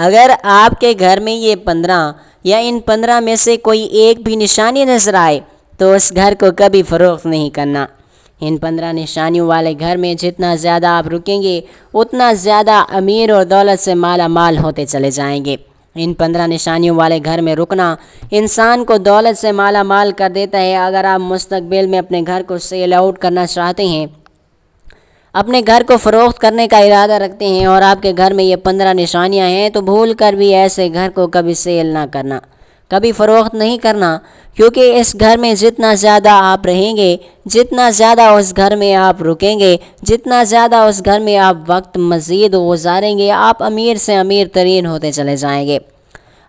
اگر آپ کے گھر میں یہ 15 یا ان 15 میں سے کوئی ایک بھی نشانی نظر آئے تو اس گھر کو کبھی فروخت نہیں کرنا۔ ان 15 نشانیوں والے گھر میں جتنا زیادہ آپ رکیں گے اتنا زیادہ امیر اور دولت سے مالا مال ہوتے چلے جائیں گے۔ ان 15 نشانیوں والے گھر میں رکنا انسان کو دولت سے مالا مال کر دیتا ہے۔ اگر آپ مستقبل میں اپنے گھر کو سیل آؤٹ کرنا چاہتے ہیں، اپنے گھر کو فروخت کرنے کا ارادہ رکھتے ہیں اور آپ کے گھر میں یہ 15 نشانیاں ہیں، تو بھول کر بھی ایسے گھر کو کبھی سیل نہ کرنا، کبھی فروخت نہیں کرنا، کیونکہ اس گھر میں جتنا زیادہ آپ رہیں گے، جتنا زیادہ اس گھر میں آپ رکیں گے، جتنا زیادہ اس گھر میں آپ وقت مزید گزاریں گے، آپ امیر سے امیر ترین ہوتے چلے جائیں گے۔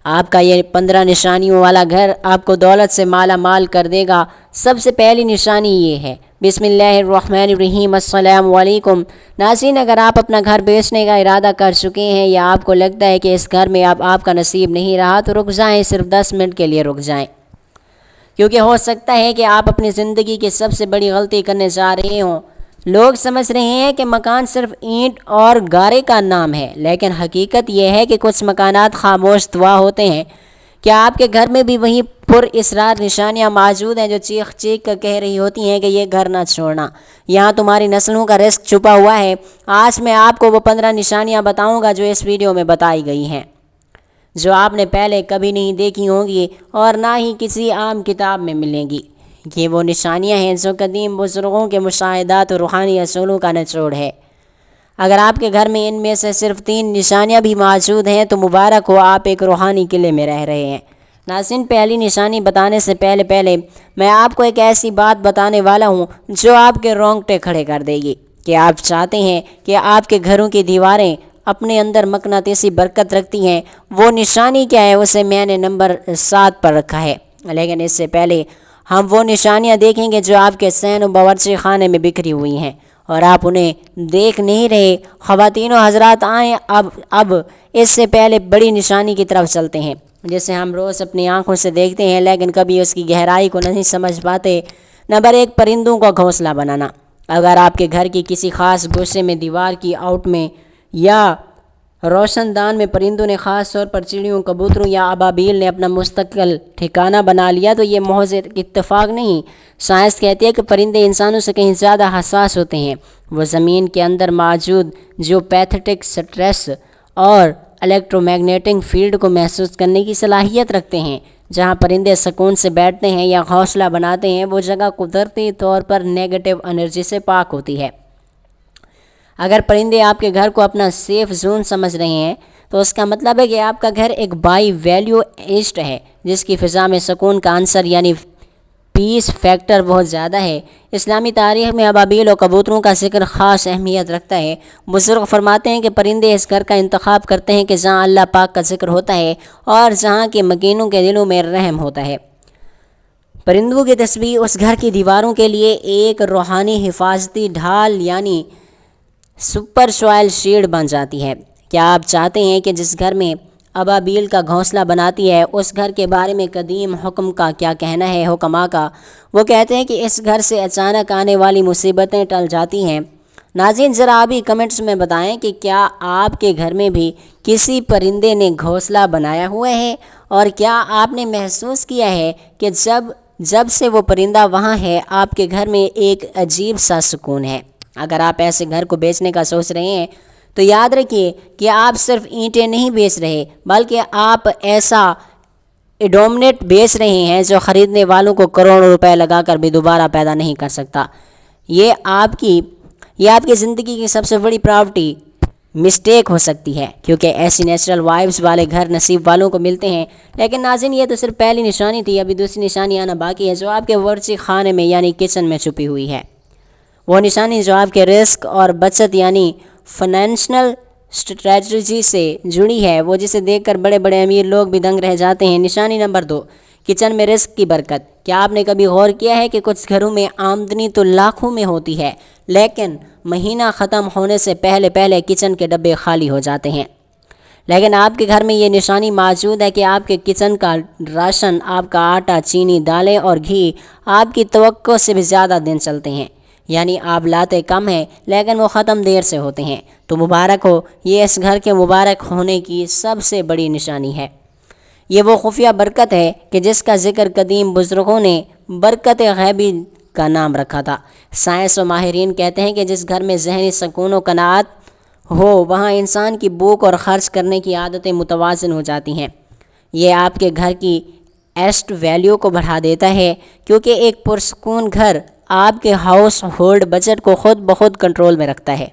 آپ کا یہ 15 نشانیوں والا گھر آپ کو دولت سے مالا مال کر دے گا۔ سب سے پہلی نشانی یہ ہے، بسم اللہ الرحمن الرحیم۔ السلام علیکم ناظرین، اگر آپ اپنا گھر بیچنے کا ارادہ کر چکے ہیں یا آپ کو لگتا ہے کہ اس گھر میں اب آپ کا نصیب نہیں رہا، تو رک جائیں، صرف 10 منٹ کے لیے رک جائیں، کیونکہ ہو سکتا ہے کہ آپ اپنی زندگی کی سب سے بڑی غلطی کرنے جا رہے ہوں۔ لوگ سمجھ رہے ہیں کہ مکان صرف اینٹ اور گارے کا نام ہے، لیکن حقیقت یہ ہے کہ کچھ مکانات خاموش دعا ہوتے ہیں۔ کیا آپ کے گھر میں بھی وہی پر اسرار نشانیاں موجود ہیں جو چیخ چیخ کر کہہ رہی ہوتی ہیں کہ یہ گھر نہ چھوڑنا، یہاں تمہاری نسلوں کا رزق چھپا ہوا ہے؟ آج میں آپ کو وہ 15 نشانیاں بتاؤں گا جو اس ویڈیو میں بتائی گئی ہیں، جو آپ نے پہلے کبھی نہیں دیکھی ہوں گی اور نہ ہی کسی عام کتاب میں ملیں گی۔ یہ وہ نشانیاں ہیں جو قدیم بزرگوں کے مشاہدات اور روحانی اصولوں کا نچوڑ ہے۔ اگر آپ کے گھر میں ان میں سے صرف 3 نشانیاں بھی موجود ہیں تو مبارک ہو، آپ ایک روحانی قلعے میں رہ رہے ہیں۔ ناظرین، پہلی نشانی بتانے سے پہلے میں آپ کو ایک ایسی بات بتانے والا ہوں جو آپ کے رونگٹے کھڑے کر دے گی۔ کہ آپ چاہتے ہیں کہ آپ کے گھروں کی دیواریں اپنے اندر مقناطیسی برکت رکھتی ہیں؟ وہ نشانی کیا ہے؟ اسے میں نے نمبر 7 پر رکھا ہے، لیکن اس سے پہلے ہم وہ نشانیاں دیکھیں گے جو آپ کے صحن و باورچی خانے میں بکھری ہوئی ہیں اور آپ انہیں دیکھ نہیں رہے۔ خواتین و حضرات، آئیں اب اس سے پہلے بڑی نشانی کی طرف چلتے ہیں جسے ہم روز اپنی آنکھوں سے دیکھتے ہیں لیکن کبھی اس کی گہرائی کو نہیں سمجھ پاتے۔ نمبر 1، پرندوں کا گھونسلہ بنانا۔ اگر آپ کے گھر کی کسی خاص گوشے میں، دیوار کی آؤٹ میں یا روشن دان میں پرندوں نے، خاص طور پر چڑیوں، کبوتروں یا ابابیل نے اپنا مستقل ٹھکانہ بنا لیا تو یہ محض اتفاق نہیں۔ سائنس کہتی ہے کہ پرندے انسانوں سے کہیں زیادہ حساس ہوتے ہیں۔ وہ زمین کے اندر موجود جو پیتھیٹک سٹریس اور الیکٹرو میگنیٹک فیلڈ کو محسوس کرنے کی صلاحیت رکھتے ہیں۔ جہاں پرندے سکون سے بیٹھتے ہیں یا گھونسلہ بناتے ہیں، وہ جگہ قدرتی طور پر نیگیٹو انرجی سے پاک ہوتی ہے۔ اگر پرندے آپ کے گھر کو اپنا سیف زون سمجھ رہے ہیں تو اس کا مطلب ہے کہ آپ کا گھر ایک بائی ویلیو ایسٹ ہے جس کی فضا میں سکون کا عنصر یعنی پیس فیکٹر بہت زیادہ ہے۔ اسلامی تاریخ میں ابابیل اور کبوتروں کا ذکر خاص اہمیت رکھتا ہے۔ بزرگ فرماتے ہیں کہ پرندے اس گھر کا انتخاب کرتے ہیں کہ جہاں اللہ پاک کا ذکر ہوتا ہے اور جہاں کے مکینوں کے دلوں میں رحم ہوتا ہے۔ پرندوں کی تسبیح اس گھر کی دیواروں کے لیے ایک روحانی حفاظتی ڈھال یعنی سپر سوائل شیلڈ بن جاتی ہے۔ کیا آپ چاہتے ہیں کہ جس گھر میں ابابیل کا گھونسلہ بناتی ہے اس گھر کے بارے میں قدیم حکم کا کیا کہنا ہے؟ حکماء کا وہ کہتے ہیں کہ اس گھر سے اچانک آنے والی مصیبتیں ٹل جاتی ہیں۔ ناظرین، ذرا ابھی کمنٹس میں بتائیں کہ کیا آپ کے گھر میں بھی کسی پرندے نے گھونسلہ بنایا ہوا ہے، اور کیا آپ نے محسوس کیا ہے کہ جب سے وہ پرندہ وہاں ہے آپ کے گھر میں ایک عجیب سا سکون ہے؟ اگر آپ ایسے گھر کو بیچنے کا سوچ رہے ہیں تو یاد رکھیے کہ آپ صرف اینٹیں نہیں بیچ رہے بلکہ آپ ایسا ایڈومنیٹ بیچ رہے ہیں جو خریدنے والوں کو کروڑوں روپے لگا کر بھی دوبارہ پیدا نہیں کر سکتا۔ یہ آپ کی زندگی کی سب سے بڑی پراپرٹی مسٹیک ہو سکتی ہے، کیونکہ ایسی نیچرل وائبز والے گھر نصیب والوں کو ملتے ہیں۔ لیکن ناظرین، یہ تو صرف پہلی نشانی تھی، ابھی دوسری نشانی آنا باقی ہے جو آپ کے باورچی خانے میں یعنی کچن میں چھپی ہوئی ہے۔ وہ نشانی جو آپ کے رزق اور بچت یعنی فائنینشل اسٹریٹجی سے جڑی ہے، وہ جسے دیکھ کر بڑے بڑے امیر لوگ بھی دنگ رہ جاتے ہیں۔ نشانی نمبر 2، کچن میں رزق کی برکت۔ کیا آپ نے کبھی غور کیا ہے کہ کچھ گھروں میں آمدنی تو لاکھوں میں ہوتی ہے لیکن مہینہ ختم ہونے سے پہلے کچن کے ڈبے خالی ہو جاتے ہیں؟ لیکن آپ کے گھر میں یہ نشانی موجود ہے کہ آپ کے کچن کا راشن، آپ کا آٹا، چینی، دالیں اور گھی آپ کی توقع سے بھی زیادہ دن چلتے ہیں۔ یعنی آپ لاتے کم ہیں لیکن وہ ختم دیر سے ہوتے ہیں، تو مبارک ہو، یہ اس گھر کے مبارک ہونے کی سب سے بڑی نشانی ہے۔ یہ وہ خفیہ برکت ہے کہ جس کا ذکر قدیم بزرگوں نے برکت غیبی کا نام رکھا تھا۔ سائنس و ماہرین کہتے ہیں کہ جس گھر میں ذہنی سکون و قناعت ہو وہاں انسان کی بھوک اور خرچ کرنے کی عادتیں متوازن ہو جاتی ہیں۔ یہ آپ کے گھر کی ایسٹ ویلیو کو بڑھا دیتا ہے، کیونکہ ایک پرسکون گھر آپ کے ہاؤس ہولڈ بجٹ کو خود بخود کنٹرول میں رکھتا ہے۔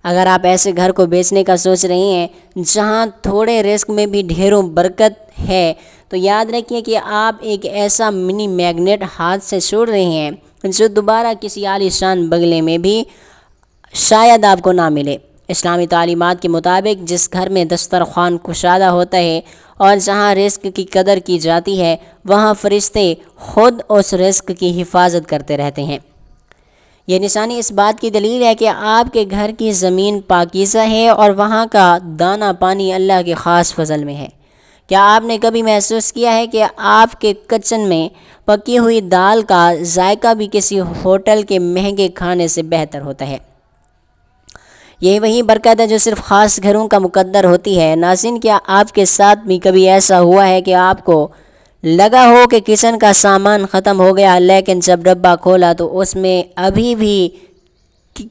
اگر آپ ایسے گھر کو بیچنے کا سوچ رہے ہیں جہاں تھوڑے رسک میں بھی ڈھیروں برکت ہے، تو یاد رکھیے کہ آپ ایک ایسا منی میگنیٹ ہاتھ سے چھوڑ رہے ہیں جو دوبارہ کسی عالی شان بنگلے میں بھی شاید آپ کو نہ ملے۔ اسلامی تعلیمات کے مطابق جس گھر میں دسترخوان کشادہ ہوتا ہے اور جہاں رزق کی قدر کی جاتی ہے، وہاں فرشتے خود اس رزق کی حفاظت کرتے رہتے ہیں۔ یہ نشانی اس بات کی دلیل ہے کہ آپ کے گھر کی زمین پاکیزہ ہے اور وہاں کا دانہ پانی اللہ کے خاص فضل میں ہے۔ کیا آپ نے کبھی محسوس کیا ہے کہ آپ کے کچن میں پکی ہوئی دال کا ذائقہ بھی کسی ہوٹل کے مہنگے کھانے سے بہتر ہوتا ہے؟ یہی وہی برکت ہے جو صرف خاص گھروں کا مقدر ہوتی ہے۔ ناظرین، کیا آپ کے ساتھ بھی کبھی ایسا ہوا ہے کہ آپ کو لگا ہو کہ کچن کا سامان ختم ہو گیا، لیکن جب ڈبہ کھولا تو اس میں ابھی بھی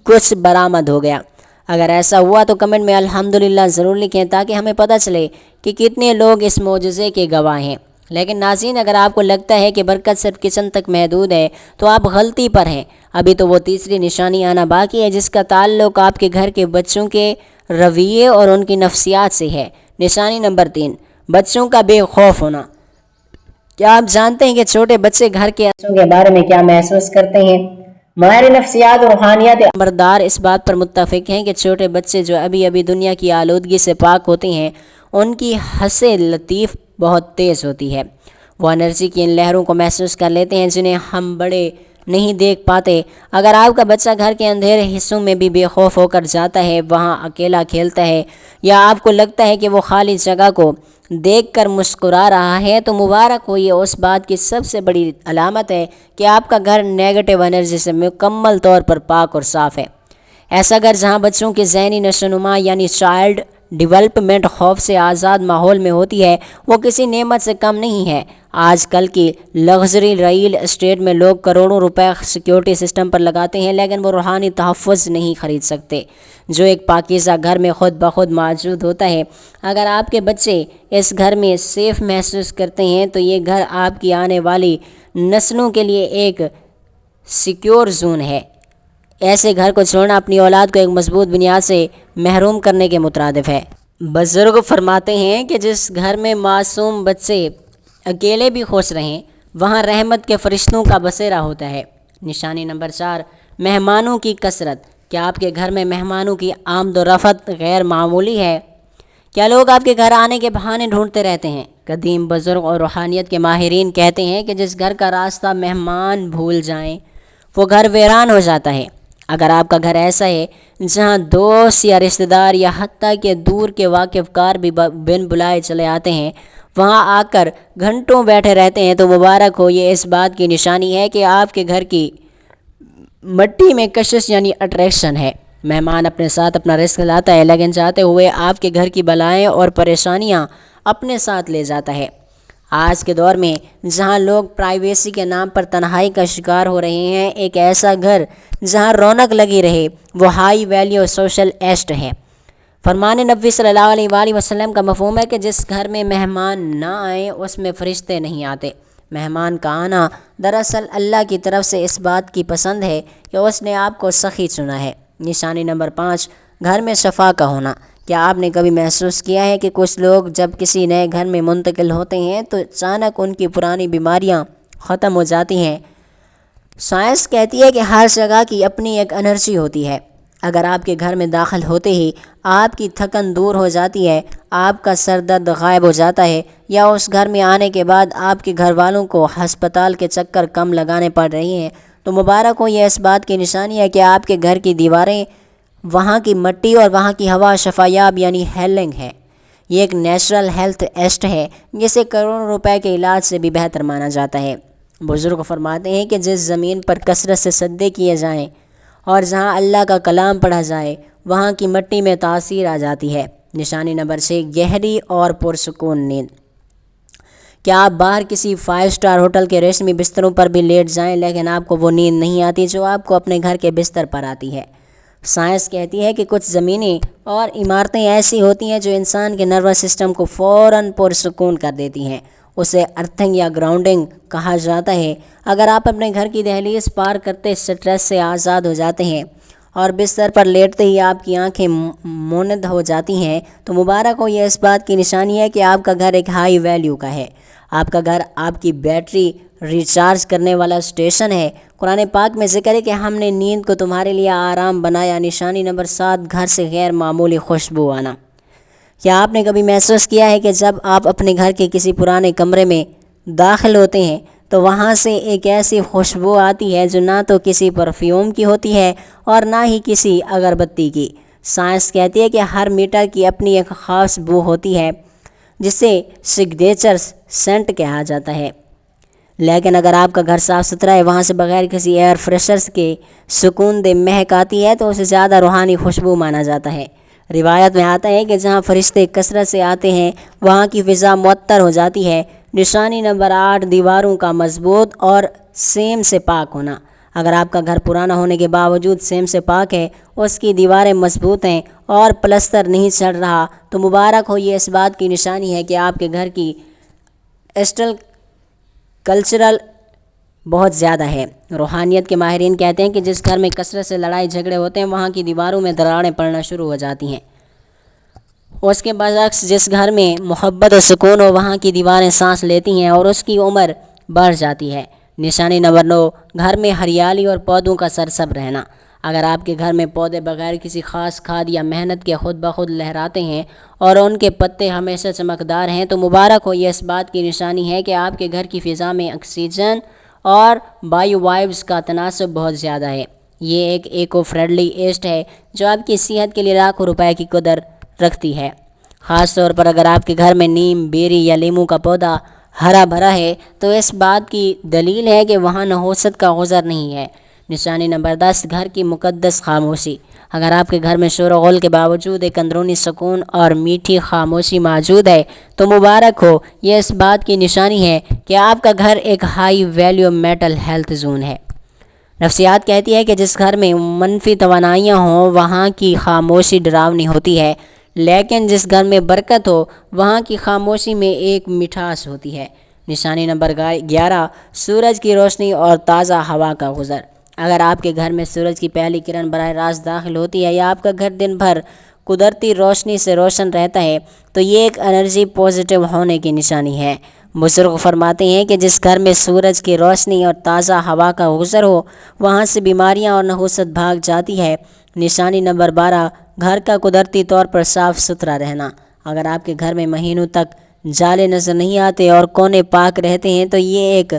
کچھ برآمد ہو گیا؟ اگر ایسا ہوا تو کمنٹ میں الحمدللہ ضرور لکھیں تاکہ ہمیں پتہ چلے کہ کتنے لوگ اس معجزے کے گواہ ہیں۔ لیکن ناظرین، اگر آپ کو لگتا ہے کہ برکت صرف کچن تک محدود ہے تو آپ غلطی پر ہیں۔ ابھی تو وہ تیسری نشانی آنا باقی ہے جس کا تعلق آپ کے گھر کے بچوں کے رویے اور ان کی نفسیات سے ہے۔ نشانی نمبر 3، بچوں کا بے خوف ہونا۔ کیا آپ جانتے ہیں کہ چھوٹے بچے گھر کے بچوں کے بارے میں کیا محسوس کرتے ہیں؟ ماہر نفسیات اور روحانیات نمبردار اس بات پر متفق ہیں کہ چھوٹے بچے جو ابھی ابھی دنیا کی آلودگی سے پاک ہوتے ہیں، ان کی حس لطیف بہت تیز ہوتی ہے۔ وہ انرجی کی ان لہروں کو محسوس کر لیتے ہیں جنہیں ہم بڑے نہیں دیکھ پاتے۔ اگر آپ کا بچہ گھر کے اندھیرے حصوں میں بھی بے خوف ہو کر جاتا ہے، وہاں اکیلا کھیلتا ہے، یا آپ کو لگتا ہے کہ وہ خالی جگہ کو دیکھ کر مسکرا رہا ہے، تو مبارک ہو، یہ اس بات کی سب سے بڑی علامت ہے کہ آپ کا گھر نیگیٹو انرجی سے مکمل طور پر پاک اور صاف ہے۔ ایسا گھر جہاں بچوں کی ذہنی نشوونما یعنی چائلڈ ڈیولپمنٹ خوف سے آزاد ماحول میں ہوتی ہے، وہ کسی نعمت سے کم نہیں ہے۔ آج کل کی لگژری ریل اسٹیٹ میں لوگ کروڑوں روپے سیکیورٹی سسٹم پر لگاتے ہیں، لیکن وہ روحانی تحفظ نہیں خرید سکتے جو ایک پاکیزہ گھر میں خود بخود موجود ہوتا ہے۔ اگر آپ کے بچے اس گھر میں سیف محسوس کرتے ہیں تو یہ گھر آپ کی آنے والی نسلوں کے لیے ایک سیکیور زون ہے۔ ایسے گھر کو چھوڑنا اپنی اولاد کو ایک مضبوط بنیاد سے محروم کرنے کے مترادف ہے۔ بزرگ فرماتے ہیں کہ جس گھر میں معصوم بچے اکیلے بھی خوش رہیں، وہاں رحمت کے فرشتوں کا بسیرا ہوتا ہے۔ نشانی نمبر 4، مہمانوں کی کثرت۔ کیا آپ کے گھر میں مہمانوں کی آمد و رفت غیر معمولی ہے؟ کیا لوگ آپ کے گھر آنے کے بہانے ڈھونڈتے رہتے ہیں؟ قدیم بزرگ اور روحانیت کے ماہرین کہتے ہیں کہ جس گھر کا راستہ مہمان بھول جائیں وہ گھر ویران ہو جاتا ہے۔ اگر آپ کا گھر ایسا ہے جہاں دوست یا رشتہ دار یا حتیٰ کہ دور کے واقف کار بھی بن بلائے چلے آتے ہیں، وہاں آ کر گھنٹوں بیٹھے رہتے ہیں، تو مبارک ہو، یہ اس بات کی نشانی ہے کہ آپ کے گھر کی مٹی میں کشش یعنی اٹریکشن ہے۔ مہمان اپنے ساتھ اپنا رزق لاتا ہے، لیکن جاتے ہوئے آپ کے گھر کی بلائیں اور پریشانیاں اپنے ساتھ لے جاتا ہے۔ آج کے دور میں جہاں لوگ پرائیویسی کے نام پر تنہائی کا شکار ہو رہے ہیں، ایک ایسا گھر جہاں رونق لگی رہے وہ ہائی ویلیو سوشل ایسٹ ہے۔ فرمان نبی صلی اللہ علیہ وآلہ وسلم کا مفہوم ہے کہ جس گھر میں مہمان نہ آئیں اس میں فرشتے نہیں آتے۔ مہمان کا آنا دراصل اللہ کی طرف سے اس بات کی پسند ہے کہ اس نے آپ کو سخی چنا ہے۔ نشانی نمبر 5، گھر میں شفا کا ہونا۔ کیا آپ نے کبھی محسوس کیا ہے کہ کچھ لوگ جب کسی نئے گھر میں منتقل ہوتے ہیں تو اچانک ان کی پرانی بیماریاں ختم ہو جاتی ہیں؟ سائنس کہتی ہے کہ ہر جگہ کی اپنی ایک انرجی ہوتی ہے۔ اگر آپ کے گھر میں داخل ہوتے ہی آپ کی تھکن دور ہو جاتی ہے، آپ کا سر درد غائب ہو جاتا ہے، یا اس گھر میں آنے کے بعد آپ کے گھر والوں کو ہسپتال کے چکر کم لگانے پڑ رہی ہیں، تو مبارک ہو، یہ اس بات کی نشانی ہے کہ آپ کے گھر کی دیواریں، وہاں کی مٹی اور وہاں کی ہوا شفایاب یعنی ہیلنگ ہے۔ یہ ایک نیچرل ہیلتھ ایسٹ ہے جسے کروڑوں روپے کے علاج سے بھی بہتر مانا جاتا ہے۔ بزرگ فرماتے ہیں کہ جس زمین پر کثرت سے سجدے کیے جائیں اور جہاں اللہ کا کلام پڑھا جائے وہاں کی مٹی میں تاثیر آ جاتی ہے۔ نشانی نمبر 6، گہری اور پرسکون نیند۔ کیا آپ باہر کسی 5 اسٹار ہوٹل کے ریشمی بستروں پر بھی لیٹ جائیں لیکن آپ کو وہ نیند نہیں آتی جو آپ کو اپنے گھر کے بستر پر آتی ہے؟ سائنس کہتی ہے کہ کچھ زمینیں اور عمارتیں ایسی ہوتی ہیں جو انسان کے نروس سسٹم کو فوراً پرسکون کر دیتی ہیں۔ اسے ارتھنگ یا گراؤنڈنگ کہا جاتا ہے۔ اگر آپ اپنے گھر کی دہلیز پار کرتے سٹریس سے آزاد ہو جاتے ہیں اور بستر پر لیٹتے ہی آپ کی آنکھیں موند ہو جاتی ہیں تو مبارک ہو، یہ اس بات کی نشانی ہے کہ آپ کا گھر ایک ہائی ویلیو کا ہے۔ آپ کا گھر آپ کی بیٹری ریچارج کرنے والا اسٹیشن ہے۔ قرآن پاک میں ذکر ہے کہ ہم نے نیند کو تمہارے لیے آرام بنایا۔ نشانی نمبر 7، گھر سے غیر معمولی خوشبو آنا۔ کیا آپ نے کبھی محسوس کیا ہے کہ جب آپ اپنے گھر کے کسی پرانے کمرے میں داخل ہوتے ہیں تو وہاں سے ایک ایسی خوشبو آتی ہے جو نہ تو کسی پرفیوم کی ہوتی ہے اور نہ ہی کسی اگربتی کی؟ سائنس کہتی ہے کہ ہر میٹر کی اپنی ایک خاص بو ہوتی ہے جسے سگنیچر سینٹ کہا جاتا ہے، لیکن اگر آپ کا گھر صاف ستھرا ہے، وہاں سے بغیر کسی ایئر فریشرز کے سکون دہ مہک آتی ہے تو اسے زیادہ روحانی خوشبو مانا جاتا ہے۔ روایت میں آتا ہے کہ جہاں فرشتے کثرت سے آتے ہیں وہاں کی فضا معطر ہو جاتی ہے۔ نشانی نمبر 8، دیواروں کا مضبوط اور سیم سے پاک ہونا۔ اگر آپ کا گھر پرانا ہونے کے باوجود سیم سے پاک ہے، اس کی دیواریں مضبوط ہیں اور پلستر نہیں چڑھ رہا تو مبارک ہو، یہ اس بات کی نشانی ہے کہ آپ کے گھر کی اسٹل کلچرل بہت زیادہ ہے۔ روحانیت کے ماہرین کہتے ہیں کہ جس گھر میں کثرت سے لڑائی جھگڑے ہوتے ہیں وہاں کی دیواروں میں دراڑیں پڑنا شروع ہو جاتی ہیں۔ اس کے برعکس جس گھر میں محبت و سکون ہو وہاں کی دیواریں سانس لیتی ہیں اور اس کی عمر بڑھ جاتی ہے۔ نشانی نمبر 9، گھر میں ہریالی اور پودوں کا سرسبز رہنا۔ اگر آپ کے گھر میں پودے بغیر کسی خاص کھاد یا محنت کے خود بخود لہراتے ہیں اور ان کے پتے ہمیشہ چمکدار ہیں تو مبارک ہو، یہ اس بات کی نشانی ہے کہ آپ کے گھر کی فضا میں آکسیجن اور بایو وائبس کا تناسب بہت زیادہ ہے۔ یہ ایک ایکو فرینڈلی ایسٹ ہے جو آپ کی صحت کے لیے لاکھوں روپے کی قدر رکھتی ہے۔ خاص طور پر اگر آپ کے گھر میں نیم، بیری یا لیموں کا پودا ہرا بھرا ہے تو اس بات کی دلیل ہے کہ وہاں نحوست کا غزر نہیں ہے۔ نشانی نمبر 10، گھر کی مقدس خاموشی۔ اگر آپ کے گھر میں شور و غل کے باوجود ایک اندرونی سکون اور میٹھی خاموشی موجود ہے تو مبارک ہو، یہ اس بات کی نشانی ہے کہ آپ کا گھر ایک high value metal health zone ہے۔ نفسیات کہتی ہے کہ جس گھر میں منفی توانائیاں ہوں وہاں کی خاموشی ڈراؤنی ہوتی ہے، لیکن جس گھر میں برکت ہو وہاں کی خاموشی میں ایک مٹھاس ہوتی ہے۔ نشانی نمبر 11، سورج کی روشنی اور تازہ ہوا کا گزر۔ اگر آپ کے گھر میں سورج کی پہلی کرن براہ راست داخل ہوتی ہے یا آپ کا گھر دن بھر قدرتی روشنی سے روشن رہتا ہے تو یہ ایک انرجی پازیٹیو ہونے کی نشانی ہے۔ بزرگ فرماتے ہیں کہ جس گھر میں سورج کی روشنی اور تازہ ہوا کا گزر ہو وہاں سے بیماریاں اور نحوست بھاگ جاتی ہے۔ نشانی نمبر 12، گھر کا قدرتی طور پر صاف ستھرا رہنا۔ اگر آپ کے گھر میں مہینوں تک جالے نظر نہیں آتے اور کونے پاک رہتے ہیں تو یہ ایک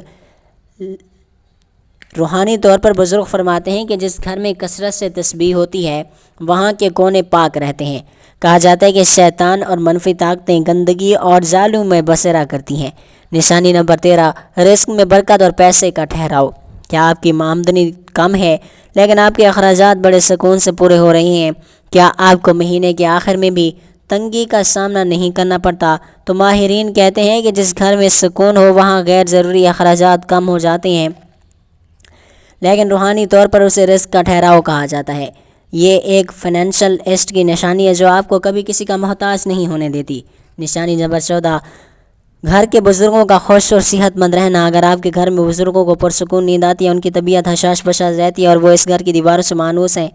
روحانی طور پر بزرگ فرماتے ہیں کہ جس گھر میں کثرت سے تسبیح ہوتی ہے وہاں کے کونے پاک رہتے ہیں۔ کہا جاتا ہے کہ شیطان اور منفی طاقتیں گندگی اور جالوں میں بسیرا کرتی ہیں۔ نشانی نمبر 13، رزق میں برکت اور پیسے کا ٹھہراؤ۔ کیا آپ کی آمدنی کم ہے لیکن آپ کے اخراجات بڑے سکون سے پورے ہو رہے ہیں؟ کیا آپ کو مہینے کے آخر میں بھی تنگی کا سامنا نہیں کرنا پڑتا؟ تو ماہرین کہتے ہیں کہ جس گھر میں سکون ہو وہاں غیر ضروری اخراجات کم ہو جاتے ہیں، لیکن روحانی طور پر اسے رزق کا ٹھہراؤ کہا جاتا ہے۔ یہ ایک فائنینشل ایسٹ کی نشانی ہے جو آپ کو کبھی کسی کا محتاج نہیں ہونے دیتی۔ نشانی نمبر 14، گھر کے بزرگوں کا خوش اور صحت مند رہنا۔ اگر آپ کے گھر میں بزرگوں کو پرسکون نیند آتی ہے، ان کی طبیعت حشاش بشاش رہتی ہے اور وہ اس گھر کی دیواروں سے مانوس ہیں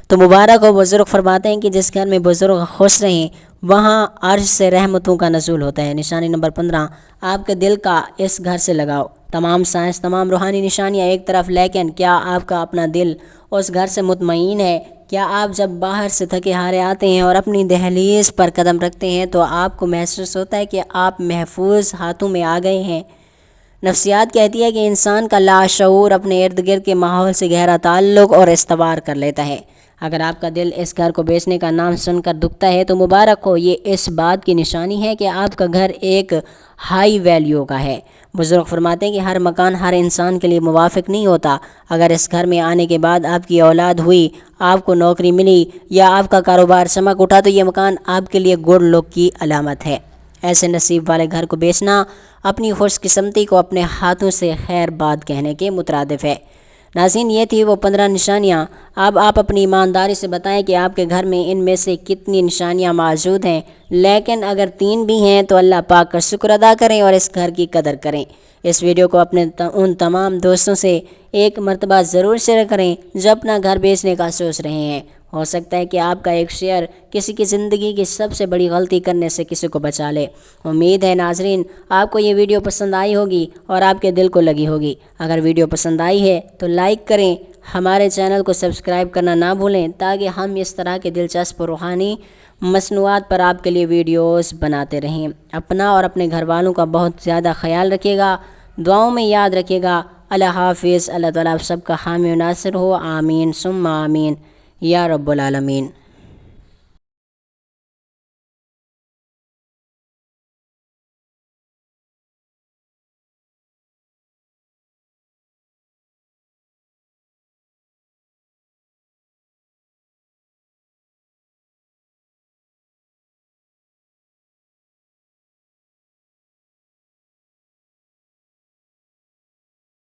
تو مبارک ہو۔ بزرگ فرماتے ہیں کہ جس گھر میں بزرگ خوش رہیں وہاں عرش سے رحمتوں کا نزول ہوتا ہے۔ نشانی نمبر 15، آپ کے دل کا اس گھر سے لگاؤ۔ تمام سائنس، تمام روحانی نشانیاں ایک طرف، لیکن کیا آپ کا اپنا دل اس گھر سے مطمئن ہے؟ کیا آپ جب باہر سے تھکے ہارے آتے ہیں اور اپنی دہلیز پر قدم رکھتے ہیں تو آپ کو محسوس ہوتا ہے کہ آپ محفوظ ہاتھوں میں آ گئے ہیں؟ نفسیات کہتی ہے کہ انسان کا لاشعور اپنے ارد گرد کے ماحول سے گہرا تعلق اور استوار کر لیتا ہے۔ اگر آپ کا دل اس گھر کو بیچنے کا نام سن کر دکھتا ہے تو مبارک ہو، یہ اس بات کی نشانی ہے کہ آپ کا گھر ایک ہائی ویلیو کا ہے۔ بزرگ فرماتے ہیں کہ ہر مکان ہر انسان کے لیے موافق نہیں ہوتا۔ اگر اس گھر میں آنے کے بعد آپ کی اولاد ہوئی، آپ کو نوکری ملی یا آپ کا کاروبار چمک اٹھا تو یہ مکان آپ کے لیے گڈ لک کی علامت ہے۔ ایسے نصیب والے گھر کو بیچنا اپنی خوش قسمتی کو اپنے ہاتھوں سے خیر باد کہنے کے مترادف ہے۔ ناظرین، یہ تھی وہ 15 نشانیاں۔ اب آپ اپنی ایمانداری سے بتائیں کہ آپ کے گھر میں ان میں سے کتنی نشانیاں موجود ہیں، لیکن اگر 3 بھی ہیں تو اللہ پاک کا شکر ادا کریں اور اس گھر کی قدر کریں۔ اس ویڈیو کو اپنے ان تمام دوستوں سے ایک مرتبہ ضرور شیئر کریں جو اپنا گھر بیچنے کا سوچ رہے ہیں۔ ہو سکتا ہے کہ آپ کا ایک شیئر کسی کی زندگی کی سب سے بڑی غلطی کرنے سے کسی کو بچا لے۔ امید ہے ناظرین آپ کو یہ ویڈیو پسند آئی ہوگی اور آپ کے دل کو لگی ہوگی۔ اگر ویڈیو پسند آئی ہے تو لائک کریں، ہمارے چینل کو سبسکرائب کرنا نہ بھولیں تاکہ ہم اس طرح کے دلچسپ روحانی مصنوعات پر آپ کے لیے ویڈیوز بناتے رہیں۔ اپنا اور اپنے گھر والوں کا بہت زیادہ خیال رکھیے گا، دعاؤں میں یاد رکھیے گا۔ اللہ حافظ۔ اللہ تعالیٰ آپ سب کا حامی و ناصر ہو، آمین ثم آمین یا رب العالمین۔